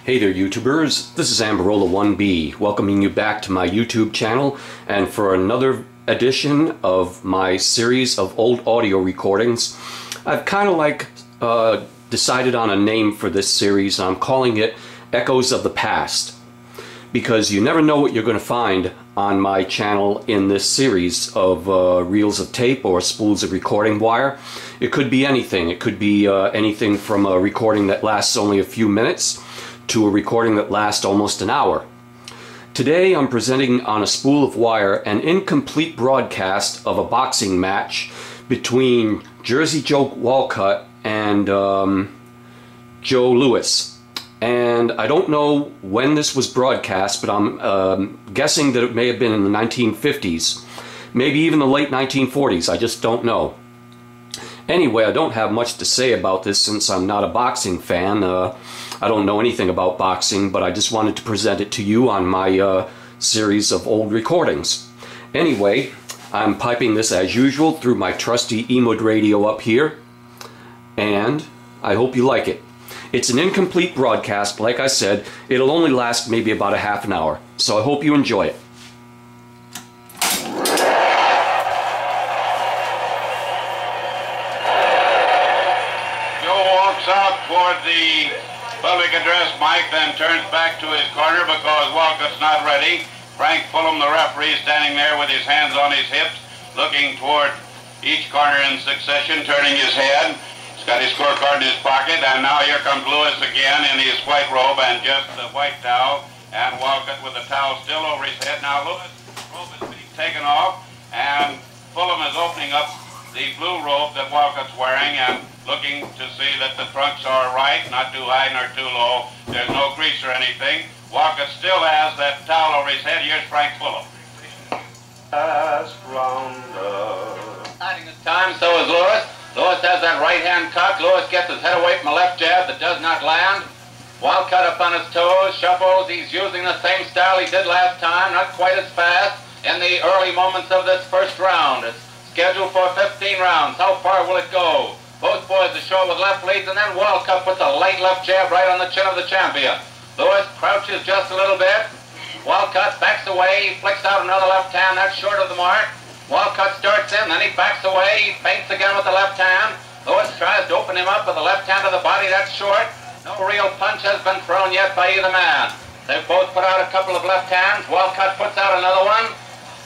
Hey there YouTubers, this is Amberola1B welcoming you back to my YouTube channel and for another edition of my series of old audio recordings. I've kind of decided on a name for this series. I'm calling it Echoes of the Past, because you never know what you're going to find on my channel in this series of reels of tape or spools of recording wire. It could be anything. It could be anything from a recording that lasts only a few minutes to a recording that lasts almost an hour. Today I'm presenting on a spool of wire an incomplete broadcast of a boxing match between Jersey Joe Wolcott and Joe Lewis. And I don't know when this was broadcast, but I'm guessing that it may have been in the 1950s, maybe even the late 1940s, I just don't know. Anyway, I don't have much to say about this since I'm not a boxing fan. I don't know anything about boxing, but I just wanted to present it to you on my series of old recordings. Anyway, I'm piping this as usual through my trusty E-Mode radio up here, and I hope you like it. It's an incomplete broadcast, like I said. It'll only last maybe about a half an hour, so I hope you enjoy it. Joe walks out toward the public address mic, then turns back to his corner because Wolcott's not ready. Frank Fulham, the referee, standing there with his hands on his hips, looking toward each corner in succession, turning his head. He's got his scorecard in his pocket, and now here comes Lewis again in his white robe and just the white towel, and Wolcott with the towel still over his head. Now Lewis' robe is being taken off, and Fulham is opening up the blue robe that Wolcott's wearing and looking to see that the trunks are right, not too high nor too low. There's no grease or anything. Wolcott still has that towel over his head. Here's Frank Fulham. Last rounder. Hiding this time, so is Lewis. Lewis has that right hand cocked. Lewis gets his head away from a left jab that does not land. Wolcott up on his toes, shuffles. He's using the same style he did last time, not quite as fast in the early moments of this first round. It's scheduled for 15 rounds. How far will it go? Both boys are short with left leads, and then Wolcott puts a light left jab right on the chin of the champion. Lewis crouches just a little bit. Wolcott backs away, he flicks out another left hand, that's short of the mark. Wolcott starts in, then he backs away, he feints again with the left hand. Lewis tries to open him up with the left hand to the body, that's short. No real punch has been thrown yet by either man. They've both put out a couple of left hands. Wolcott puts out another one.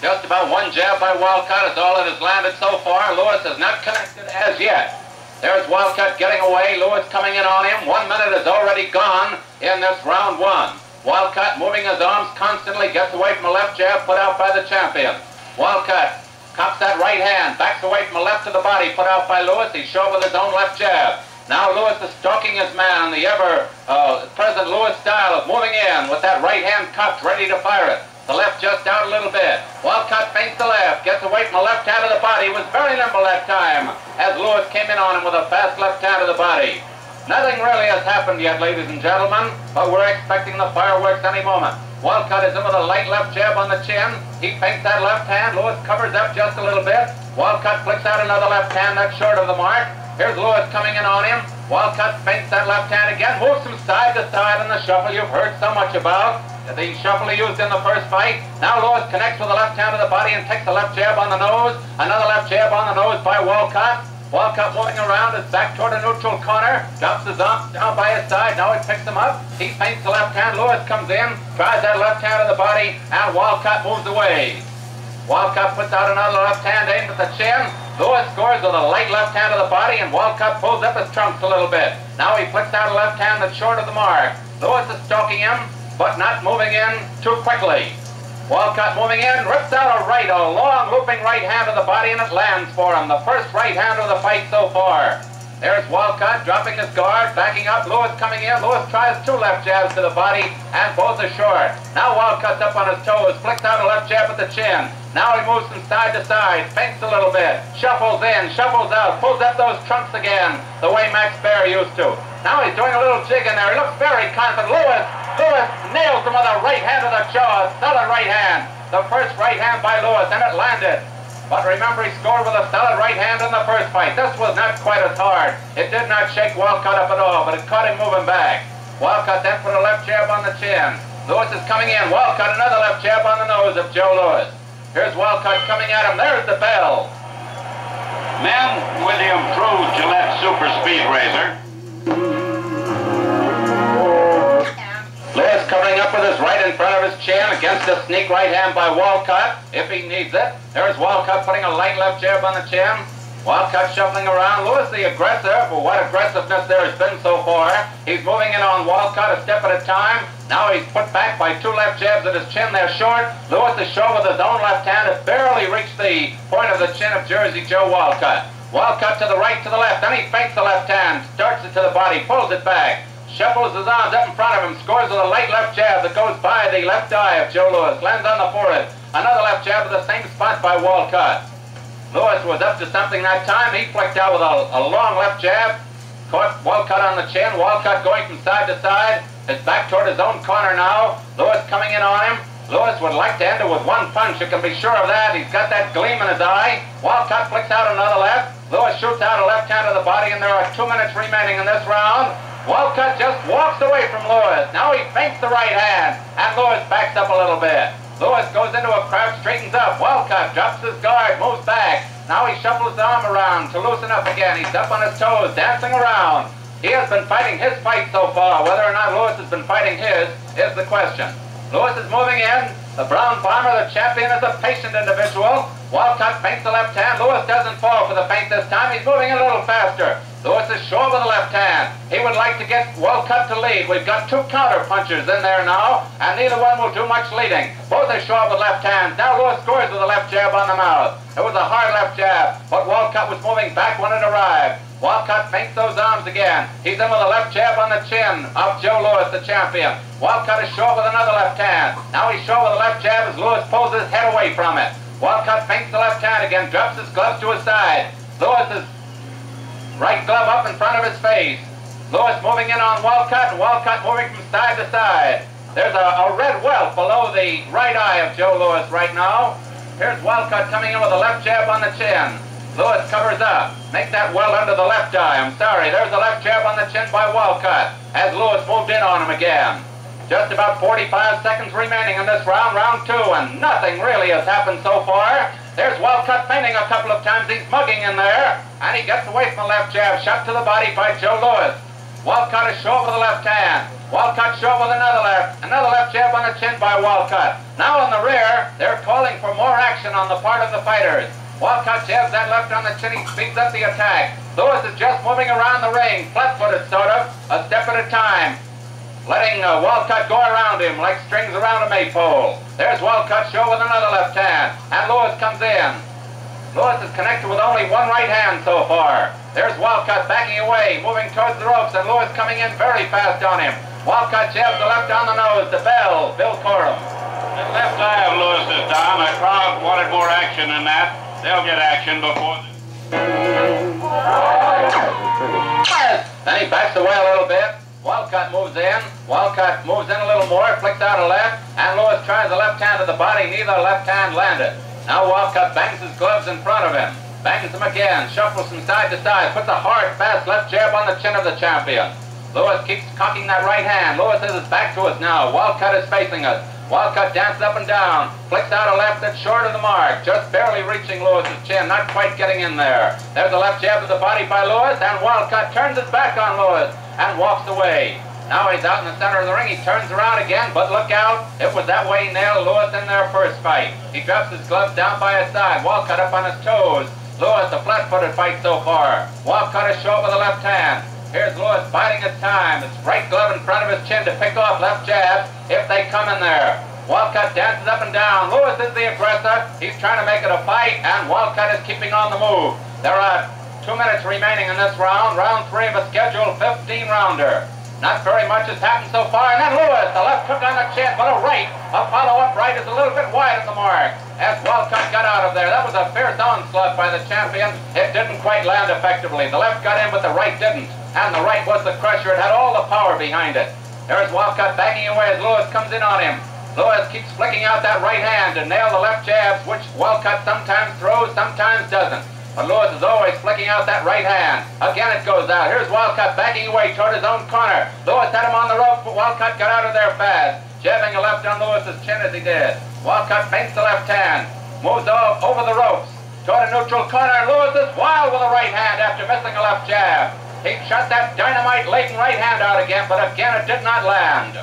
Just about one jab by Wolcott is all that has landed so far. Lewis has not connected as yet. There's Wolcott getting away, Lewis coming in on him. 1 minute is already gone in this round one. Wolcott moving his arms constantly, gets away from a left jab put out by the champion. Wolcott cocks that right hand, backs away from a left to the body put out by Lewis. He's short with his own left jab. Now Lewis is stalking his man in the ever-present Lewis style of moving in with that right hand cocked, ready to fire it. The left just out a little bit. Wolcott feints the left, gets away from the left hand of the body. He was very nimble that time as Lewis came in on him with a fast left hand of the body. Nothing really has happened yet, ladies and gentlemen, but we're expecting the fireworks any moment. Wolcott is in with a light left jab on the chin. He feints that left hand. Lewis covers up just a little bit. Wolcott flicks out another left hand that's short of the mark. Here's Lewis coming in on him. Wolcott feints that left hand again, moves from side to side in the shuffle you've heard so much about. The shuffle he used in the first fight. Now Lewis connects with the left hand of the body and takes a left jab on the nose. Another left jab on the nose by Wolcott. Wolcott moving around his back toward a neutral corner. Drops his arms down by his side. Now he picks them up. He feints the left hand. Lewis comes in, tries that left hand of the body, and Wolcott moves away. Wolcott puts out another left hand aimed at the chin. Lewis scores with a light left hand of the body, and Wolcott pulls up his trunks a little bit. Now he flicks out a left hand that's short of the mark. Lewis is stalking him, but not moving in too quickly. Wolcott moving in, rips out a long looping right hand of the body, and it lands for him. The first right hand of the fight so far. There's Wolcott dropping his guard, backing up. Lewis coming in. Lewis tries two left jabs to the body, and both are short. Now Wolcott's up on his toes, flicks out a left jab at the chin. Now he moves from side to side, feints a little bit, shuffles in, shuffles out, pulls up those trunks again, the way Max Baer used to. Now he's doing a little jig in there. He looks very confident. Lewis nails him with a right hand to the jaw, a solid right hand. The first right hand by Lewis, and it landed. But remember, he scored with a solid right hand in the first fight. This was not quite as hard. It did not shake Wolcott up at all, but it caught him moving back. Wolcott then put a left jab on the chin. Lewis is coming in. Wolcott another left jab on the nose of Joe Louis. Here's Wolcott coming at him. There's the bell. Men with the improved Gillette Super Speed Razor. Lewis covering up with his right in front of his chin against a sneak right hand by Wolcott, if he needs it. There's Wolcott putting a light left jab on the chin. Wolcott shuffling around. Lewis the aggressor, for what aggressiveness there has been so far. He's moving in on Wolcott a step at a time. Now he's put back by two left jabs at his chin. They're short. Lewis is short with his own left hand. It barely reached the point of the chin of Jersey Joe Wolcott. Wolcott to the right, to the left. Then he feints the left hand, starts it to the body, pulls it back. Shuffles his arms up in front of him, scores with a light left jab that goes by the left eye of Joe Louis, lands on the forehead. Another left jab at the same spot by Wolcott. Louis was up to something that time. He flicked out with a long left jab, caught Wolcott on the chin. Wolcott going from side to side, his back toward his own corner now. Louis coming in on him. Louis would like to end it with one punch, you can be sure of that. He's got that gleam in his eye. Wolcott flicks out another left. Louis shoots out a left hand to the body, and there are 2 minutes remaining in this round. Wolcott just walks away from Louis. Now he feints the right hand, and Louis backs up a little bit. Louis goes into a crouch, straightens up. Wolcott drops his guard, moves back. Now he shuffles his arm around to loosen up again. He's up on his toes, dancing around. He has been fighting his fight so far. Whether or not Louis has been fighting his is the question. Louis is moving in. The brown bomber, the champion, is a patient individual. Wolcott feints the left hand. Louis doesn't fall for the feint this time. He's moving a little faster. Louis is short with the left hand. He would like to get Wolcott to lead. We've got two counter punchers in there now, and neither one will do much leading. Both are short with left hands. Now Louis scores with a left jab on the mouth. It was a hard left jab, but Wolcott was moving back when it arrived. Wolcott feints those arms again. He's in with a left jab on the chin of Joe Louis, the champion. Wolcott is short with another left hand. Now he's short with a left jab as Louis pulls his head away from it. Wolcott feints the left hand again, drops his gloves to his side. Louis is right glove up in front of his face. Louis moving in on Wolcott, and Wolcott moving from side to side. There's a red welt below the right eye of Joe Louis right now. Here's Wolcott coming in with a left jab on the chin. Louis covers up. Make that welt under the left eye. I'm sorry. There's a left jab on the chin by Wolcott as Louis moved in on him again. Just about 45 seconds remaining in this round, round two, and nothing really has happened so far. There's Wolcott feinting a couple of times. He's mugging in there, and he gets away from the left jab, shot to the body by Joe Louis. Wolcott is short with the left hand. Wolcott short with another left jab on the chin by Wolcott. Now in the rear, they're calling for more action on the part of the fighters. Wolcott jabs that left on the chin, he speeds up the attack. Louis is just moving around the ring, flat-footed sort of, a step at a time, letting Wolcott go around him like strings around a maypole. There's Wolcott short with another left hand, and Louis comes in. Louis is connected with only one right hand so far. There's Wolcott backing away, moving towards the ropes, and Louis coming in very fast on him. Wolcott jabs the left on the nose, the bell, Bill Corum. The left eye of Louis this time, the crowd wanted more action than that. They'll get action before Then he backs away a little bit. Wolcott moves in. Wolcott moves in a little more, flicks out a left, and Louis tries the left hand to the body. Neither left hand landed. Now Wolcott bangs his gloves in front of him. Bangs them again, shuffles from side to side, puts a hard, fast left jab on the chin of the champion. Louis keeps cocking that right hand. Louis has his back to us now. Wolcott is facing us. Wolcott dances up and down, flicks out a left that's short of the mark, just barely reaching Lewis's chin, not quite getting in there. There's a left jab to the body by Louis, and Wolcott turns his back on Louis and walks away. Now he's out in the center of the ring. He turns around again, but look out. It was that way he nailed Louis in their first fight. He drops his gloves down by his side. Wolcott up on his toes. Louis, a flat-footed fight so far. Wolcott is short with the left hand. Here's Louis biding his time. His right glove in front of his chin to pick off left jabs if they come in there. Wolcott dances up and down. Louis is the aggressor. He's trying to make it a fight, and Wolcott is keeping on the move. There are 2 minutes remaining in this round, round 3 of a scheduled 15-rounder. Not very much has happened so far, and then Louis, the left hook on the chin, but a right, a follow-up right is a little bit wide of the mark. As Wolcott got out of there, that was a fierce onslaught by the champion. It didn't quite land effectively. The left got in, but the right didn't. And the right was the crusher. It had all the power behind it. There's Wolcott backing away as Louis comes in on him. Louis keeps flicking out that right hand to nail the left jabs, which Wolcott sometimes throws, sometimes doesn't. But Lewis is always flicking out that right hand. Again it goes out. Here's Wolcott backing away toward his own corner. Lewis had him on the rope, but Wolcott got out of there fast, jabbing a left on Lewis's chin as he did. Wolcott feints the left hand, moves off over the ropes toward a neutral corner. Lewis is wild with a right hand after missing a left jab. He shot that dynamite-laden right hand out again, but again it did not land.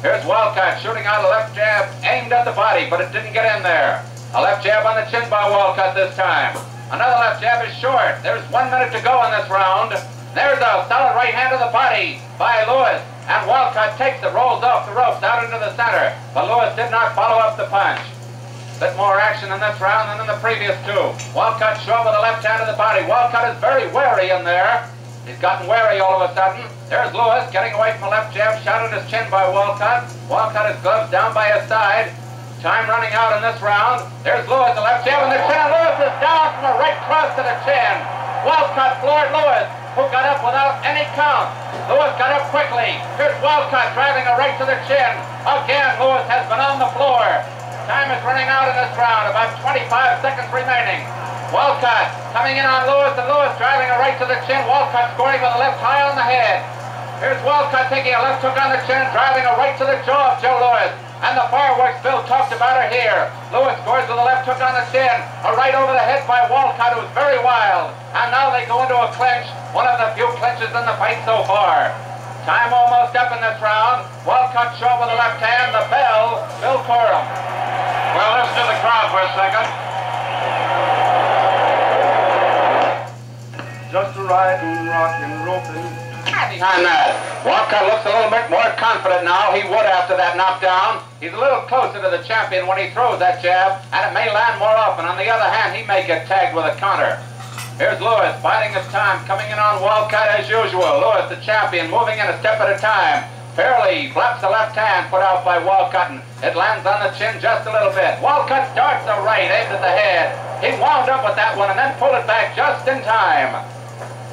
Here's Wolcott shooting out a left jab aimed at the body, but it didn't get in there. A left jab on the chin by Wolcott this time. Another left jab is short. There's 1 minute to go in this round. There's a solid right hand to the body by Lewis. And Wolcott takes it, rolls off the ropes out into the center. But Lewis did not follow up the punch. Bit more action in this round than in the previous two. Wolcott shove with the left hand to the body. Wolcott is very wary in there. He's gotten wary all of a sudden. There's Lewis getting away from a left jab, shot at his chin by Wolcott. Wolcott has gloves down by his side. Time running out in this round. There's Lewis, the left jab in the chin. Lewis is down from a right cross to the chin. Wolcott floored Lewis, who got up without any count. Lewis got up quickly. Here's Wolcott driving a right to the chin. Again, Lewis has been on the floor. Time is running out in this round. About 25 seconds remaining. Wolcott coming in on Lewis, and Lewis driving a right to the chin. Wolcott scoring with a left high on the head. Here's Wolcott taking a left hook on the chin, driving a right to the jaw of Joe Lewis. And the fireworks Bill talked about are here. Lewis scores with a left hook on the chin, a right over the head by Wolcott, who's very wild. And now they go into a clinch, one of the few clinches in the fight so far. Time almost up in this round. Wolcott shove with the left hand, the bell, Bill Coram. Well, listen to the crowd for a second. Just a riding, rocking, roping. Behind that, Wolcott looks a little bit more confident now. He would after that knockdown. He's a little closer to the champion when he throws that jab, and it may land more often. On the other hand, he may get tagged with a counter. Here's Lewis biding his time, coming in on Wolcott as usual. Lewis, the champion, moving in a step at a time. Fairly flaps the left hand put out by Wolcott, and it lands on the chin just a little bit. Wolcott starts the right, aims at the head. He wound up with that one and then pulled it back just in time.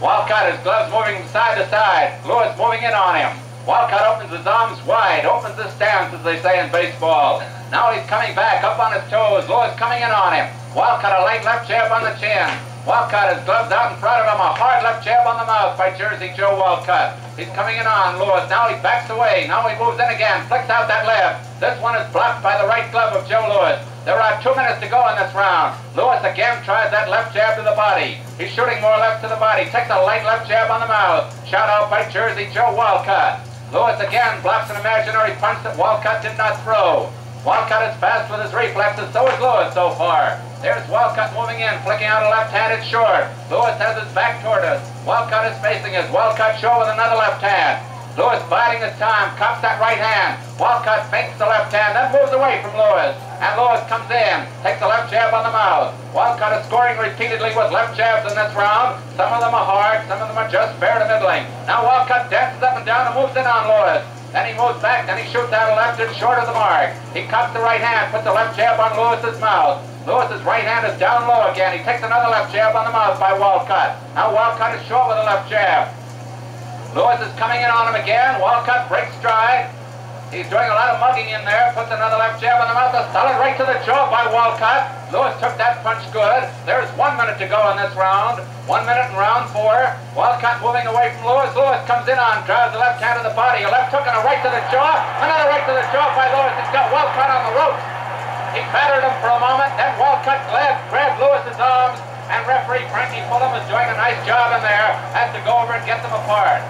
Wolcott, his gloves moving from side to side. Lewis moving in on him. Wolcott opens his arms wide, opens his stance, as they say in baseball. Now he's coming back, up on his toes. Lewis coming in on him. Wolcott, a light left jab on the chin. Wolcott, his gloves out in front of him, a hard left jab on the mouth by Jersey Joe Wolcott. He's coming in on Lewis. Now he backs away. Now he moves in again, flicks out that left. This one is blocked by the right glove of Joe Lewis. There are 2 minutes to go in this round. Lewis again tries that left jab to the body. He's shooting more left to the body. Takes a light left jab on the mouth. Shot out by Jersey Joe Wolcott. Lewis again blocks an imaginary punch that Wolcott did not throw. Wolcott is fast with his reflexes, so is Lewis so far. There's Wolcott moving in, flicking out a left-handed short. Lewis has his back toward us. Wolcott is facing us. Wolcott show with another left hand. Lewis biding his time, cocks that right hand. Wolcott feints the left hand, then moves away from Lewis. And Lewis comes in, takes a left jab on the mouth. Wolcott is scoring repeatedly with left jabs in this round. Some of them are hard, some of them are just fair to middling. Now Wolcott dances up and down and moves in on Lewis. Then he moves back, then he shoots out a left and short of the mark. He cocks the right hand, puts the left jab on Lewis's mouth. Lewis's right hand is down low again. He takes another left jab on the mouth by Wolcott. Now Wolcott is short with a left jab. Lewis is coming in on him again. Wolcott breaks stride. He's doing a lot of mugging in there. Puts another left jab on the mouth. A solid right to the jaw by Wolcott. Lewis took that punch good. There's 1 minute to go in this round. 1 minute in round 4. Wolcott moving away from Lewis. Lewis comes in on, drives the left hand to the body. A left hook and a right to the jaw. Another right to the jaw by Lewis. He's got Wolcott on the ropes. He battered him for a moment. Then Wolcott grabbed Lewis's arms. And referee Frankie Fulham is doing a nice job in there. Has to go over and get them apart.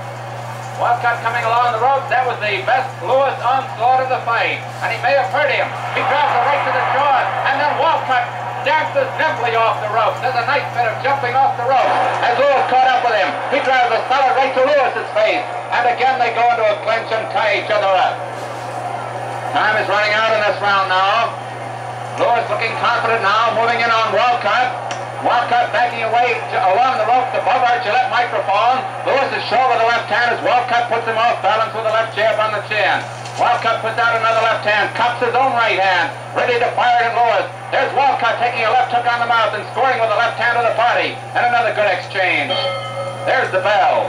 Wolcott coming along the ropes. That was the best Lewis onslaught of the fight. And he may have hurt him. He drives a right to the jaw. And then Wolcott dances nimbly off the ropes. There's a nice bit of jumping off the ropes. As Lewis caught up with him, he drives a solid right to Lewis's face. And again they go into a clinch and tie each other up. Time is running out in this round now. Lewis looking confident now, moving in on Wolcott. Wolcott backing away along the ropes above our Gillette microphone. Lewis is short with the left hand as Wolcott puts him off balance with a left jab on the chin. Wolcott puts out another left hand, cocks his own right hand, ready to fire at Lewis. There's Wolcott taking a left hook on the mouth and scoring with the left hand to the body. And another good exchange. There's the bell.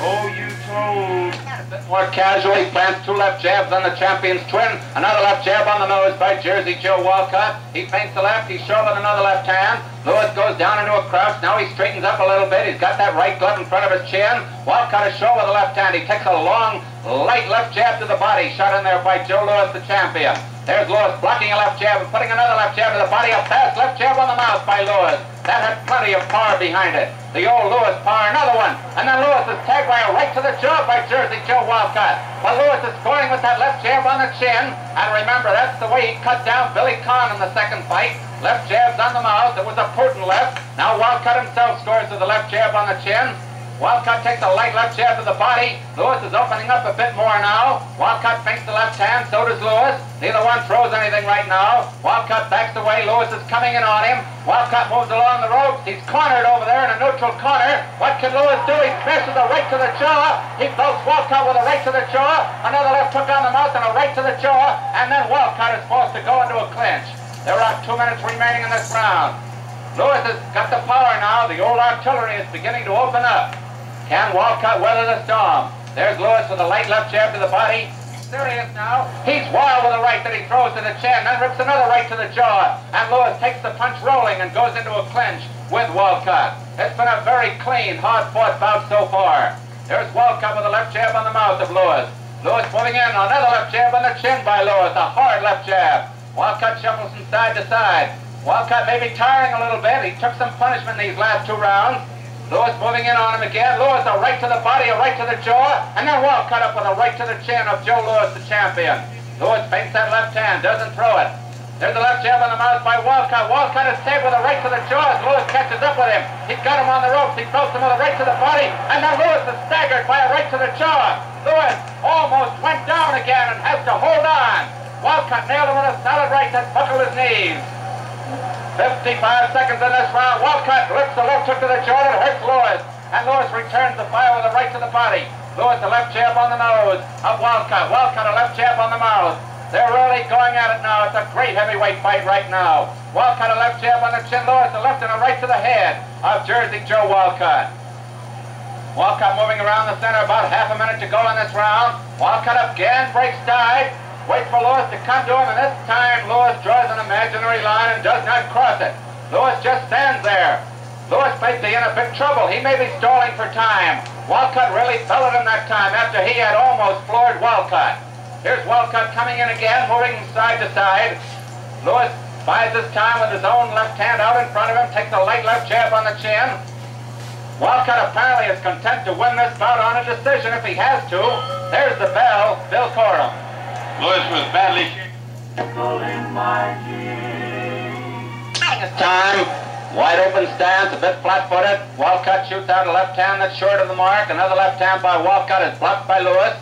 Oh, you told. A bit more casually, plants two left jabs on the champion's twin. Another left jab on the nose by Jersey Joe Wolcott. He feints the left, he's shoving another left hand. Lewis goes down into a crouch. Now he straightens up a little bit. He's got that right glove in front of his chin. Wolcott is showing with the left hand. He takes a long, light left jab to the body. Shot in there by Joe Lewis, the champion. There's Lewis blocking a left jab and putting another left jab to the body. A fast left jab on the mouth by Lewis. That had plenty of power behind it. The old Lewis power, another one. And then Lewis is tagged by a right to the jaw by Jersey Joe Wolcott. While Lewis is scoring with that left jab on the chin. And remember, that's the way he cut down Billy Conn in the second fight. Left jabs on the mouth. It was a potent left. Now Wolcott himself scores with the left jab on the chin. Wolcott takes a light left jab to the body. Lewis is opening up a bit more now. Wolcott feints the left hand, so does Lewis. Neither one throws anything right now. Wolcott backs away. Lewis is coming in on him. Wolcott moves along the ropes. He's cornered over there in a neutral corner. What can Lewis do? He smashes a right to the jaw. He belts Wolcott with a right to the jaw. Another left hook on the mouth and a right to the jaw. And then Wolcott is forced to go into a clinch. There are 2 minutes remaining in this round. Lewis has got the power now. The old artillery is beginning to open up. Can Wolcott weather the storm? There's Lewis with a light left jab to the body. Serious now. He's wild with a right that he throws to the chin, then rips another right to the jaw. And Lewis takes the punch rolling and goes into a clinch with Wolcott. It's been a very clean, hard-fought bout so far. There's Wolcott with a left jab on the mouth of Lewis. Lewis moving in, another left jab on the chin by Lewis, a hard left jab. Wolcott shuffles from side to side. Wolcott may be tiring a little bit. He took some punishment in these last 2 rounds. Lewis moving in on him again. Lewis a right to the body, a right to the jaw, and then Wolcott up with a right to the chin of Joe Lewis, the champion. Lewis feints that left hand, doesn't throw it. There's a left jab on the mouth by Wolcott. Wolcott is saved with a right to the jaw as Lewis catches up with him. He's got him on the ropes. He throws him with a right to the body, and then Lewis is staggered by a right to the jaw. Lewis almost went down again and has to hold on. Wolcott nailed him with a solid right that buckled his knees. 55 seconds in this round. Wolcott lifts the left hook to the jaw that hurts Lewis. And Lewis returns the fire with a right to the body. Lewis a left jab on the nose of Wolcott. Wolcott a left jab on the mouth. They're really going at it now. It's a great heavyweight fight right now. Wolcott a left jab on the chin. Lewis a left and a right to the head of Jersey Joe Wolcott. Wolcott moving around the center. About half a minute to go in this round. Wolcott again breaks dive. Waits for Lewis to come to him, and this time Lewis draws an imaginary line and does not cross it. Lewis just stands there. Lewis may be in a big trouble. He may be stalling for time. Wolcott really fell at him that time after he had almost floored Wolcott. Here's Wolcott coming in again, moving from side to side. Lewis buys his time with his own left hand out in front of him, takes a light left jab on the chin. Wolcott apparently is content to win this bout on a decision if he has to. There's the bell, Bill Coram. Lewis was badly shaken. This time, wide open stance, a bit flat-footed. Wolcott shoots out a left hand that's short of the mark. Another left hand by Wolcott is blocked by Lewis.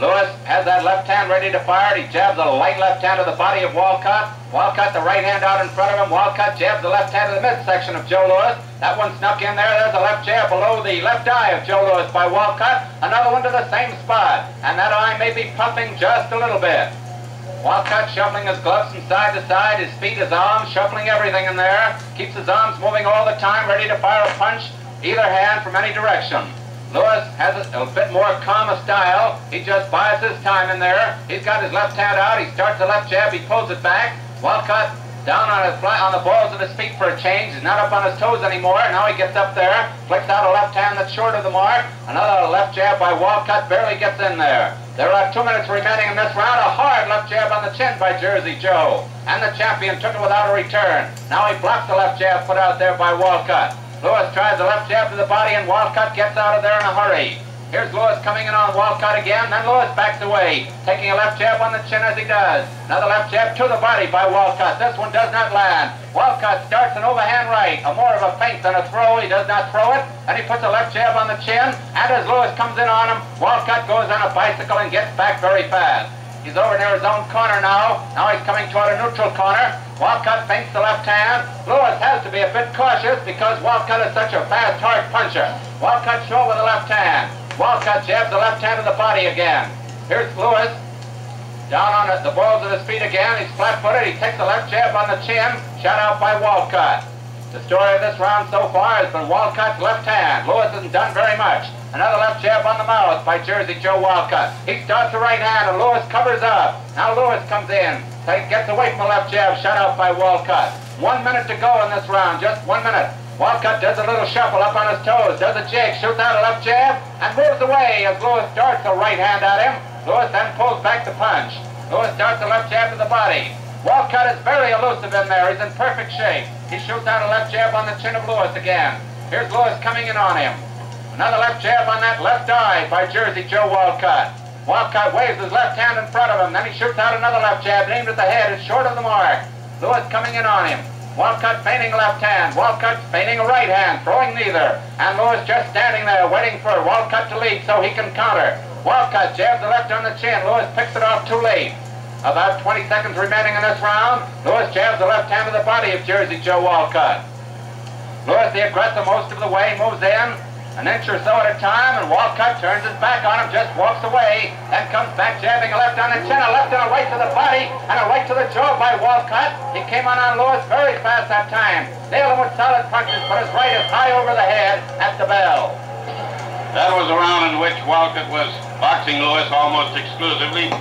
Lewis has that left hand ready to fire. He jabs a light left hand to the body of Wolcott. Wolcott the right hand out in front of him. Wolcott jabs the left hand to the midsection of Joe Lewis. That one snuck in there. There's a left jab below the left eye of Joe Lewis by Wolcott. Another one to the same spot. And that eye may be puffing just a little bit. Wolcott shuffling his gloves from side to side, his feet, his arms, shuffling everything in there. Keeps his arms moving all the time, ready to fire a punch, either hand from any direction. Lewis has a bit more calm a style. He just buys his time in there. He's got his left hand out. He starts the left jab. He pulls it back. Wolcott down on the balls of his feet for a change. He's not up on his toes anymore. Now he gets up there, flicks out a left hand that's short of the mark. Another left jab by Wolcott barely gets in there. There are 2 minutes remaining in this round. A hard left jab on the chin by Jersey Joe. And the champion took it without a return. Now he blocks the left jab put out there by Wolcott. Lewis tries the left jab to the body and Wolcott gets out of there in a hurry. Here's Lewis coming in on Wolcott again, then Lewis backs away, taking a left jab on the chin as he does. Another left jab to the body by Wolcott. This one does not land. Wolcott starts an overhand right, more of a feint than a throw. He does not throw it, and he puts a left jab on the chin, and as Lewis comes in on him, Wolcott goes on a bicycle and gets back very fast. He's over near his own corner now. Now he's coming toward a neutral corner. Wolcott feints the left hand. Lewis has to be a bit cautious because Wolcott is such a fast, hard puncher. Wolcott short with the left hand. Wolcott jabs the left hand to the body again. Here's Lewis. Down on the balls of his feet again. He's flat-footed. He takes the left jab on the chin. Shot out by Wolcott. The story of this round so far has been Wolcott's left hand. Lewis hasn't done very much. Another left jab on the mouth by Jersey Joe Wolcott. He starts the right hand and Lewis covers up. Now Lewis comes in. Gets away from the left jab, shut out by Wolcott. 1 minute to go in this round, just 1 minute. Wolcott does a little shuffle up on his toes, does a jig, shoots out a left jab, and moves away as Lewis darts the right hand at him. Lewis then pulls back the punch. Lewis darts a left jab to the body. Wolcott is very elusive in there. He's in perfect shape. He shoots out a left jab on the chin of Lewis again. Here's Lewis coming in on him. Another left jab on that left eye by Jersey Joe Wolcott. Wolcott waves his left hand in front of him. Then he shoots out another left jab aimed at the head. It's short of the mark. Lewis coming in on him. Wolcott feigning a left hand. Wolcott feigning a right hand, throwing neither. And Lewis just standing there waiting for Wolcott to lead so he can counter. Wolcott jabs the left on the chin. Lewis picks it off too late. About 20 seconds remaining in this round. Lewis jabs the left hand to the body of Jersey Joe Wolcott. Lewis, the aggressor most of the way, moves in an inch or so at a time, and Wolcott turns his back on him, just walks away, then comes back jabbing a left on the chin, a left and a right to the body, and a right to the jaw by Wolcott. He came on Lewis very fast that time. Nailed him with solid punches, but his right is high over the head at the bell. That was a round in which Wolcott was boxing Lewis almost exclusively.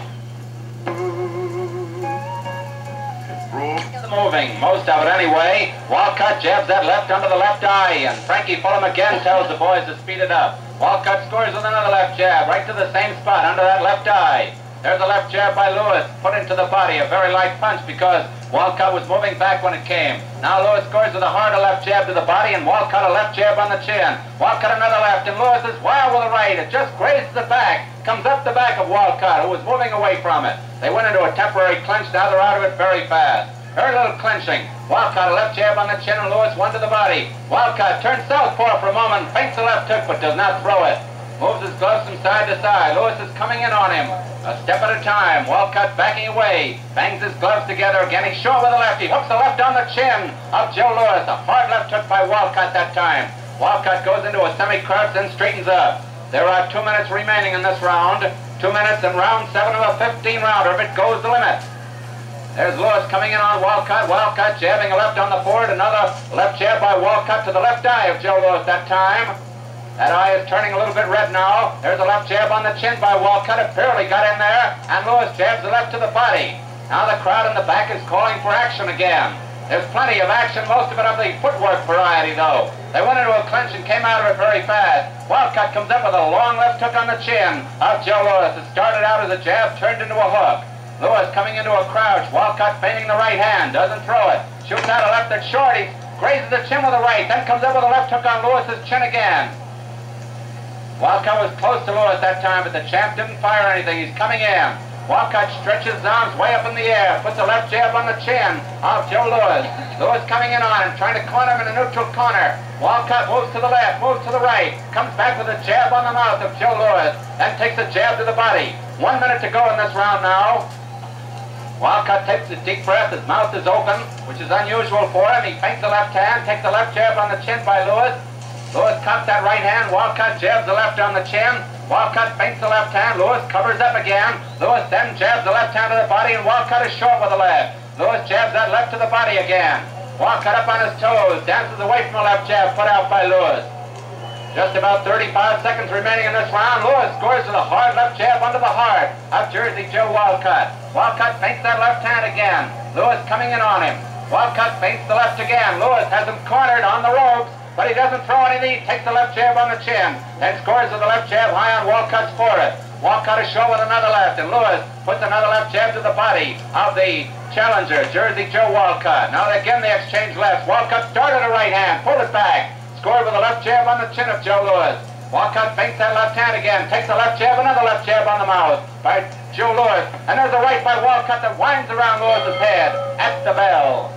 Moving, most of it anyway. Wolcott jabs that left under the left eye, and Frankie Fulham again tells the boys to speed it up. Wolcott scores with another left jab, right to the same spot, under that left eye. There's a left jab by Lewis, put into the body, a very light punch because Wolcott was moving back when it came. Now Lewis scores with a harder left jab to the body, and Wolcott a left jab on the chin. Wolcott another left, and Lewis is wild with the right. It just grazes the back, comes up the back of Wolcott, who was moving away from it. They went into a temporary clinch, now they're out of it very fast. Very little clinching. Wolcott a left jab on the chin and Lewis one to the body. Wolcott turns southpaw for a moment, feints a left hook but does not throw it. Moves his gloves from side to side. Lewis is coming in on him. A step at a time. Wolcott backing away. Bangs his gloves together again. He's short with the left. He hooks the left on the chin of Joe Lewis. A hard left hook by Wolcott that time. Wolcott goes into a semi-crouch then straightens up. There are 2 minutes remaining in this round. 2 minutes in round 7 of a 15-rounder if it goes the limit. There's Lewis coming in on Wolcott. Wolcott jabbing a left on the board. Another left jab by Wolcott to the left eye of Joe Lewis that time. That eye is turning a little bit red now. There's a left jab on the chin by Wolcott. It barely got in there. And Lewis jabs the left to the body. Now the crowd in the back is calling for action again. There's plenty of action, most of it of the footwork variety though. They went into a clinch and came out of it very fast. Wolcott comes up with a long left hook on the chin of Joe Lewis. It started out as a jab, turned into a hook. Lewis coming into a crouch. Wolcott feigning the right hand. Doesn't throw it. Shoots out a left that's short. He grazes the chin with the right. Then comes up with a left hook on Lewis's chin again. Wolcott was close to Lewis that time, but the champ didn't fire anything. He's coming in. Wolcott stretches his arms way up in the air. Puts a left jab on the chin of Joe Lewis. Lewis coming in on him, trying to corner him in a neutral corner. Wolcott moves to the left, moves to the right. Comes back with a jab on the mouth of Joe Lewis. Then takes a jab to the body. 1 minute to go in this round now. Wolcott takes a deep breath, his mouth is open, which is unusual for him. He feints the left hand, takes a left jab on the chin by Lewis. Lewis cocks that right hand, Wolcott jabs the left on the chin. Wolcott feints the left hand, Lewis covers up again. Lewis then jabs the left hand to the body, and Wolcott is short with the left. Lewis jabs that left to the body again. Wolcott up on his toes, dances away from the left jab put out by Lewis. Just about 35 seconds remaining in this round. Lewis scores with a hard left jab under the heart of Jersey Joe Wolcott. Wolcott feints that left hand again. Lewis coming in on him. Wolcott feints the left again. Lewis has him cornered on the ropes, but he doesn't throw anything. He takes the left jab on the chin, then scores with the left jab high on Wolcott's forehead. Wolcott is short with another left, and Lewis puts another left jab to the body of the challenger, Jersey Joe Wolcott. Now again they exchange lefts. Wolcott started a right hand, pulled it back. Scored with a left jab on the chin of Joe Lewis. Wolcott feints that left hand again, takes a left jab, another left jab on the mouth by Joe Lewis. And there's a right by Wolcott that winds around Lewis's head at the bell.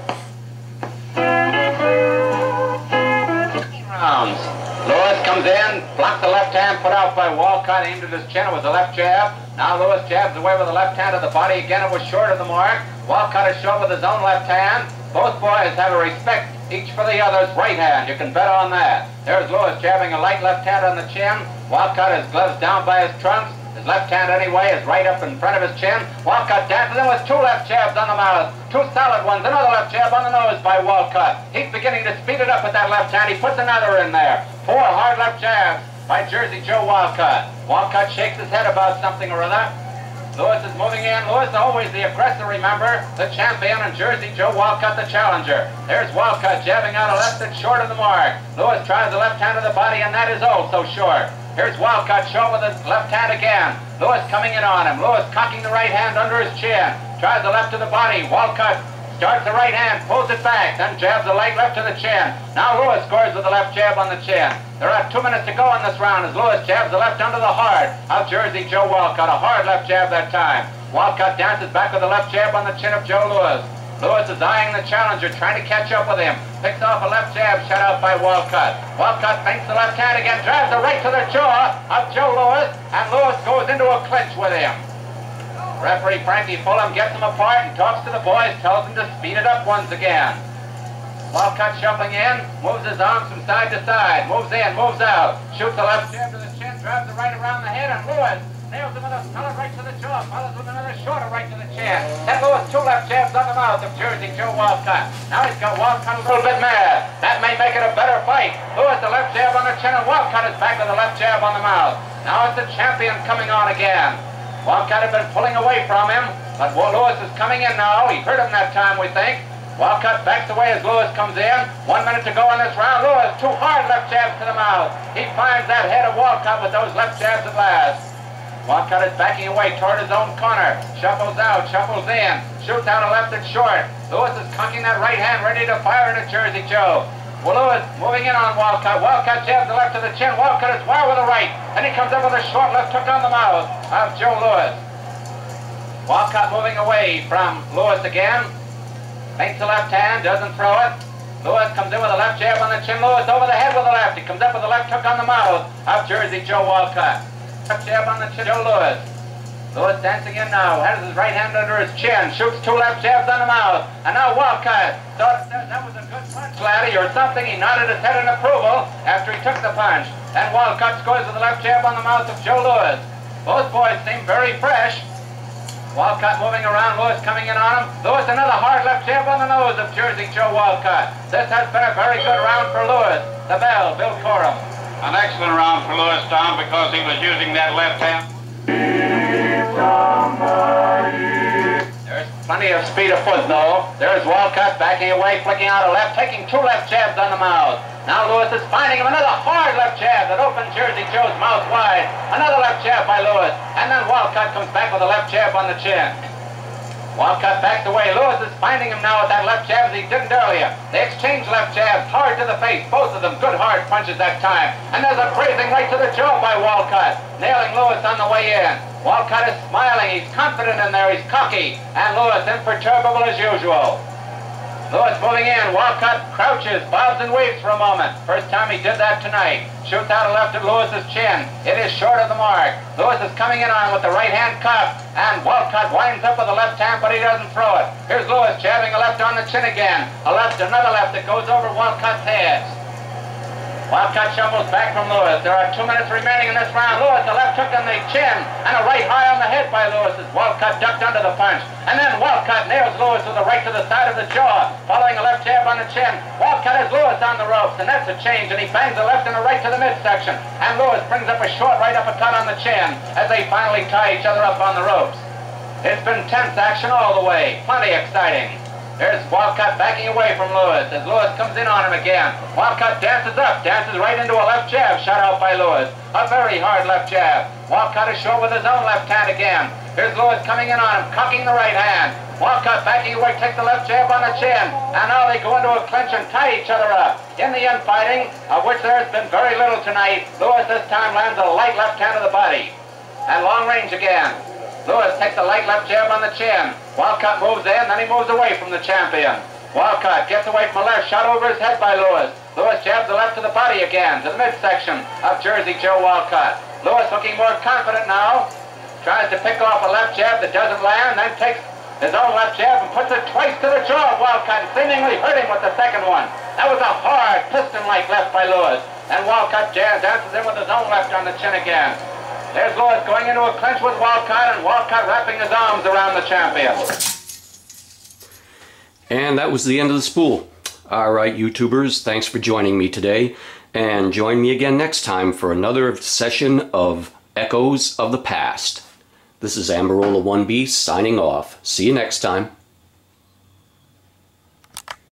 Rounds. Lewis comes in, blocks the left hand put out by Wolcott, aimed at his chin. It was a left jab. Now Lewis jabs away with the left hand of the body. Again, it was short of the mark. Wolcott is short with his own left hand. Both boys have a respect each for the other's right hand. You can bet on that. There's Lewis jabbing a light left hand on the chin. Wolcott has gloves down by his trunks. His left hand, anyway, is right up in front of his chin. Wolcott dances in with 2 left jabs on the mouth. 2 solid ones. Another left jab on the nose by Wolcott. He's beginning to speed it up with that left hand. He puts another in there. 4 hard left jabs by Jersey Joe Wolcott. Wolcott shakes his head about something or other. Lewis is moving in. Lewis always the aggressor, remember. The champion, and Jersey Joe Wolcott the challenger. There's Wolcott jabbing out a left that's short of the mark. Lewis tries the left hand to the body, and that is also short. Here's Wolcott showing with his left hand again. Lewis coming in on him. Lewis cocking the right hand under his chin. Tries the left to the body. Wolcott starts the right hand, pulls it back, then jabs the light left to the chin. Now Lewis scores with the left jab on the chin. There are 2 minutes to go in this round as Lewis jabs the left under the hard of Jersey Joe Wolcott. A hard left jab that time. Wolcott dances back with the left jab on the chin of Joe Lewis. Lewis is eyeing the challenger, trying to catch up with him. Picks off a left jab shut out by Wolcott. Wolcott feints the left hand again, drives the right to the jaw of Joe Lewis, and Lewis goes into a clinch with him. Referee Frankie Fulham gets them apart and talks to the boys, tells them to speed it up once again. Wolcott shuffling in, moves his arms from side to side, moves in, moves out, shoots a left jab to the chin, drives the right around the head, and Lewis nails him with a solid right to the jaw, follows with another shorter right to the chin. Then Lewis 2 left jabs on the mouth of Jersey Joe Wolcott. Now he's got Wolcott a little bit mad. That may make it a better fight. Lewis the left jab on the chin, and Wolcott is back with the left jab on the mouth. Now it's the champion coming on again. Wolcott had been pulling away from him, but Lewis is coming in now. He hurt him that time, we think. Wolcott backs away as Lewis comes in. 1 minute to go in this round. Lewis, 2 hard left jabs to the mouth. He finds that head of Wolcott with those left jabs at last. Wolcott is backing away toward his own corner. Shuffles out, shuffles in, shoots out a left that's short. Lewis is cocking that right hand, ready to fire it at Jersey Joe. Well, Lewis moving in on Wolcott. Wolcott jabs the left to the chin. Wolcott is wild with the right. And he comes up with a short left hook on the mouth of Joe Lewis. Wolcott moving away from Lewis again. Feints the left hand, doesn't throw it. Lewis comes in with a left jab on the chin. Lewis over the head with the left. He comes up with a left hook on the mouth of Jersey Joe Wolcott. Left jab on the chin, Joe Lewis. Lewis dancing in now, has his right hand under his chin, shoots 2 left jabs on the mouth. And now Wolcott thought that was a good punch, laddie, or something. He nodded his head in approval after he took the punch. Then Wolcott scores with a left jab on the mouth of Joe Lewis. Both boys seem very fresh. Wolcott moving around, Lewis coming in on him. Lewis another hard left jab on the nose of Jersey Joe Wolcott. This has been a very good round for Lewis. The bell, Bill Coram. An excellent round for Lewis, Tom, because he was using that left hand. There's plenty of speed of foot, though. There's Wolcott backing away, flicking out a left, taking 2 left jabs on the mouth. Now Lewis is finding him another hard left jab that opens Jersey Joe's mouth wide. Another left jab by Lewis. And then Wolcott comes back with a left jab on the chin. Wolcott backs away. Lewis is finding him now with that left jab as he didn't earlier. They exchange left jabs, hard to the face. Both of them good hard punches that time. And there's a grazing right to the jaw by Wolcott, nailing Lewis on the way in. Wolcott is smiling. He's confident in there. He's cocky. And Lewis imperturbable as usual. Lewis moving in. Wolcott crouches, bobs and weaves for a moment. First time he did that tonight. Shoots out a left at Lewis's chin. It is short of the mark. Lewis is coming in on with the right hand cuff. And Wolcott winds up with the left hand, but he doesn't throw it. Here's Lewis jabbing a left on the chin again. A left, another left that goes over Wolcott's head. Wolcott shuffles back from Lewis. There are 2 minutes remaining in this round. Lewis, a left hook on the chin and a right high on the head by Lewis as Wolcott ducked under the punch. And then Wolcott nails Lewis with a right to the side of the jaw, following a left jab on the chin. Wolcott has Lewis on the ropes, and that's a change, and he bangs a left and a right to the midsection. And Lewis brings up a short right uppercut on the chin as they finally tie each other up on the ropes. It's been tense action all the way. Plenty exciting. There's Wolcott backing away from Lewis as Lewis comes in on him again. Wolcott dances up, dances right into a left jab shot out by Lewis. A very hard left jab. Wolcott is short with his own left hand again. Here's Lewis coming in on him, cocking the right hand. Wolcott backing away, takes the left jab on the chin. And now they go into a clinch and tie each other up. In the infighting, of which there has been very little tonight, Lewis this time lands a light left hand to the body. And long range again. Lewis takes a light left jab on the chin. Wolcott moves in, then he moves away from the champion. Wolcott gets away from a left shot over his head by Lewis. Lewis jabs the left to the body again, to the midsection of Jersey Joe Wolcott. Lewis looking more confident now. Tries to pick off a left jab that doesn't land, then takes his own left jab and puts it twice to the jaw of Wolcott, and seemingly hurt him with the second one. That was a hard, piston-like left by Lewis. And Wolcott dances in with his own left on the chin again. There's Lewis going into a clinch with Wolcott, and Wolcott wrapping his arms around the champion. And that was the end of the spool. Alright, YouTubers, thanks for joining me today. And join me again next time for another session of Echoes of the Past. This is Amberola 1B signing off. See you next time.